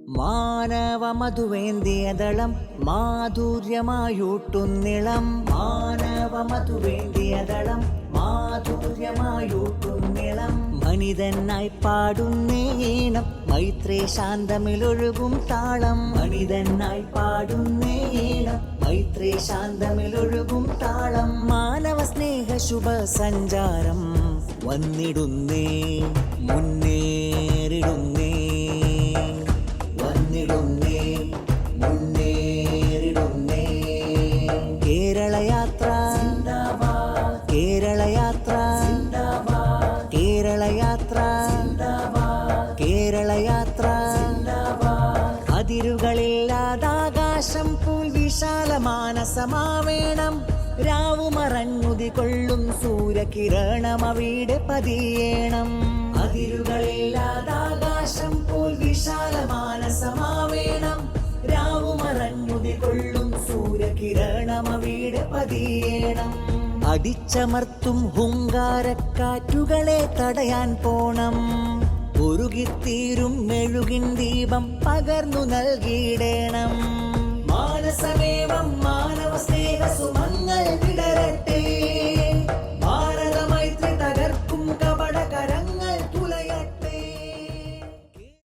മാനവ മധുവേന്തിയതളം മാധുര്യമായൂട്ടുന്നിളം മാനവ മധുവേന്തിയതളം മാധുര്യമായൂട്ടുന്നിളം മനിതനായി പാടുന്നേ ഈണം മൈത്രേ ശാന്തമിലൊഴുകും താളം മനിതനായി പാടുന്നേ ഈണം മൈത്രേ ശാന്തമിലൊഴുകും താളം മാനവ സ്നേഹ ശുഭ സഞ്ചാരം വന്നിടുന്നേ മുന്നേറിടുന്നേ വന്നിടുന്നേ മുന്നേറിടുന്നേ കേരളയാത്ര കേരളയാത്ര കേരളയാത്ര കേരളയാത്ര അതിരുകളില്ലാതാകാശം പൂൽ വിശാലമാനസമാവേണം രാവുമറഞ്ഞുതി കൊള്ളും സൂര്യകിരണം അവിടെ പതിയേണം അതിരുകളില്ലാതാകാശം പോൽ വിശാലമാനസമാവേണം രാവുമറഞ്ഞുതി കൊള്ളും സൂര്യകിരണം അവിടെ പതിയേണം അടിച്ചമർത്തും ഹുങ്കാരക്കാറ്റുകളെ തടയാൻ പോണം ഉരുകിത്തീരും മെഴുകിൻ ദീപം പകർന്നു നൽകിയിടേണം മാനസമേവം മാനവ സ്നേഹ സുമങ്ങൾ വിട